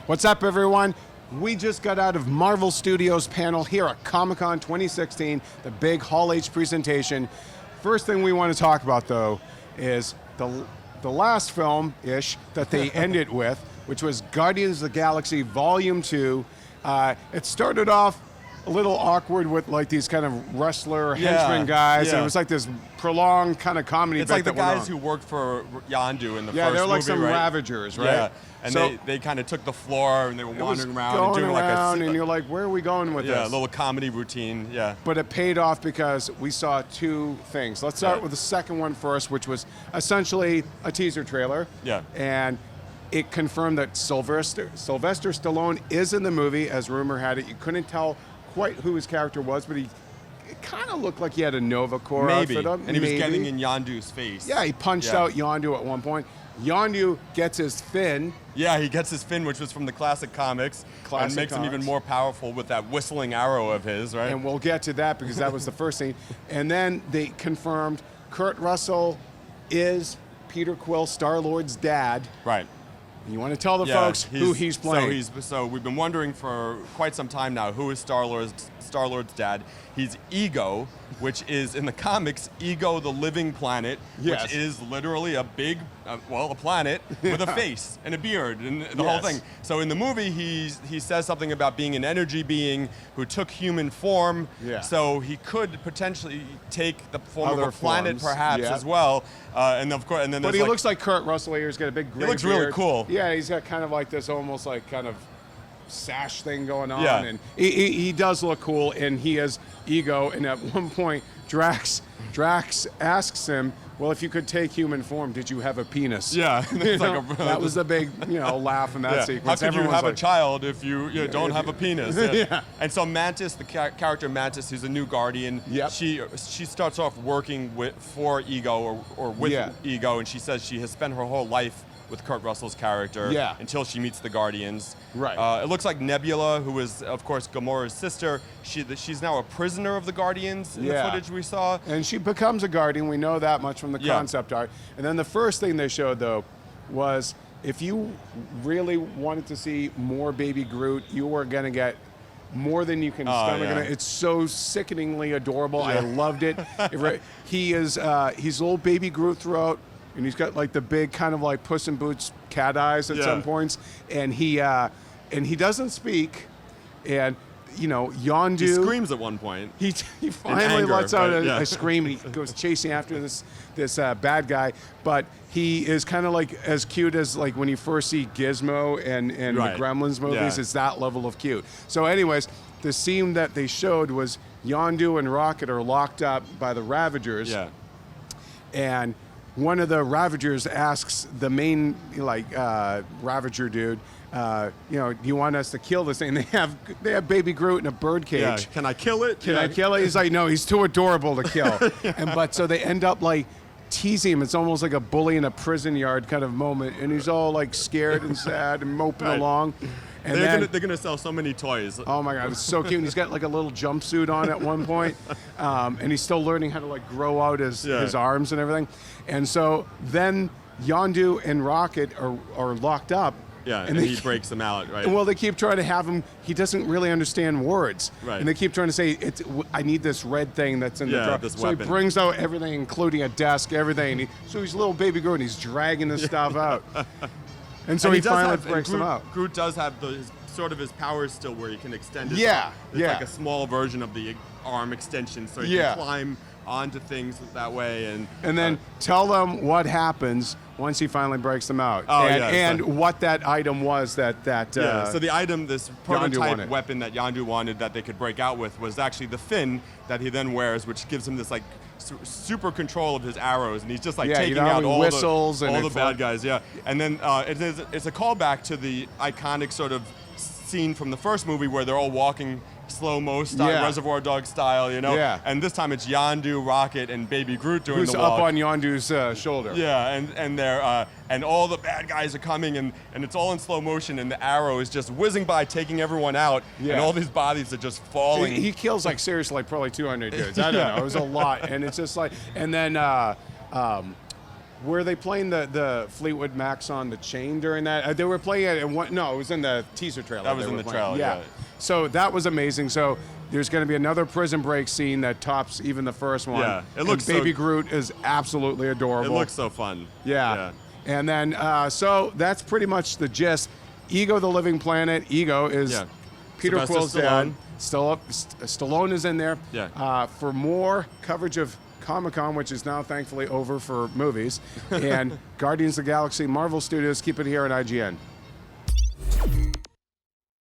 What's up, everyone? We just got out of Marvel Studios panel here at Comic-Con 2016, the big Hall H presentation. First thing we want to talk about, though, is the last film-ish that they ended with, which was Guardians of the Galaxy Volume 2. It started off a little awkward with like these kind of wrestler henchman guys, and it was like this prolonged kind of comedy. It's like the guys who worked for Yondu in the first movie, they're like some right? Ravagers, right? Yeah, and so they kind of took the floor and they were wandering around going and doing around, like and you're like, where are we going with this? Yeah, a little comedy routine, yeah. But it paid off because we saw two things. Let's start with the second one first, which was essentially a teaser trailer. Yeah. And it confirmed that Sylvester Stallone is in the movie, as rumor had it. You couldn't tell quite who his character was, but it kind of looked like he had a Nova Corps outfit up. And he was getting in Yondu's face. Yeah, he punched out Yondu at one point. Yondu gets his fin. Yeah, he gets his fin, which was from the classic comics, and makes him even more powerful with that whistling arrow of his, right? And we'll get to that because that was the first scene. And then they confirmed Kurt Russell is Peter Quill, StarLords' dad. Right. You want to tell the folks who he's playing? So we've been wondering for quite some time now, who is StarLords' dad? He's Ego, which is in the comics Ego the Living Planet, which is literally a big, a planet with a face and a beard and the whole thing. So in the movie, he says something about being an energy being who took human form. Yeah. So he could potentially take the form Other of a planet, forms. perhaps as well. And of course, and then but he looks like Kurt Russell here. He's got a big gray He looks really cool. Yeah, he's got kind of like this almost like kind of sash thing going on, and he does look cool, and he has Ego. And at one point, Drax asks him, "Well, if you could take human form, did you have a penis?" Yeah, that was the big laugh in that sequence. How could you have a child if you don't have a penis? Yeah. And so Mantis, the character Mantis, who's a new Guardian, she starts off working for Ego or with Ego, and she says she has spent her whole life with Kurt Russell's character until she meets the Guardians. Right. It looks like Nebula, who is, of course, Gamora's sister, she's now a prisoner of the Guardians in the footage we saw. And she becomes a Guardian. We know that much from the concept art. And then the first thing they showed, though, was if you really wanted to see more Baby Groot, you were going to get more than you can stomach. It's so sickeningly adorable. I loved it. He's little Baby Groot throughout. And he's got like the big kind of like Puss in Boots cat eyes at some points, and he doesn't speak, and Yondu. He screams at one point. He finally lets out a scream, and he goes chasing after this bad guy. But he is kind of like as cute as like when you first see Gizmo and the Gremlins movies. It's that level of cute. So, anyways, the scene that they showed was Yondu and Rocket are locked up by the Ravagers. Yeah. And one of the Ravagers asks the main Ravager dude, do you want us to kill this thing? They have Baby Groot in a bird cage. Yeah. Can I kill it? Can I kill it? He's like, no, he's too adorable to kill. So they end up like teasing him. It's almost like a bully in a prison yard kind of moment, and he's all like scared and sad and moping along. And they're gonna sell so many toys. Oh my God, it's so cute. And he's got like a little jumpsuit on at one point, and he's still learning how to like grow out his arms and everything. And so then Yondu and Rocket are locked up. Yeah, and he breaks them out, right? Well, they keep trying to have him. He doesn't really understand words, right? And they keep trying to say, "I need this red thing that's in the truck." So weapon. He brings out everything, including a desk, everything. So he's little Baby Groot, and he's dragging this stuff out. And so he finally breaks them out. Groot does have his powers still, where he can extend his arm. It's like a small version of the arm extension, so he can climb onto things that way. And then tell them what happens once he finally breaks them out. And what that item was that so the item, this prototype weapon that Yondu wanted that they could break out with, was actually the fin that he then wears, which gives him this like super control of his arrows, and he's just like taking out all the bad guys. Yeah, and then it's a callback to the iconic sort of scene from the first movie where they're all walking slow-mo style, Reservoir Dog style, and this time it's Yondu, Rocket, and Baby Groot doing the walk. Who's up on Yondu's shoulder. Yeah, and they're and all the bad guys are coming, and it's all in slow motion, and the arrow is just whizzing by, taking everyone out, and all these bodies are just falling. He kills like seriously, like probably 200 dudes. I don't know, it was a lot, and it's just like, and then Were they playing the Fleetwood Macs on the chain during that? They were playing it, no, it was in the teaser trailer. That was in the trailer, yeah. So that was amazing. So there's going to be another Prison Break scene that tops even the first one. Yeah, it looks Baby Groot is absolutely adorable. It looks so fun. Yeah. And then, so that's pretty much the gist. Ego the Living Planet. Ego is Peter Quill's dad. Stallone is in there. Yeah. For more coverage of Comic-Con, which is now thankfully over for movies, and Guardians of the Galaxy, Marvel Studios, keep it here at IGN.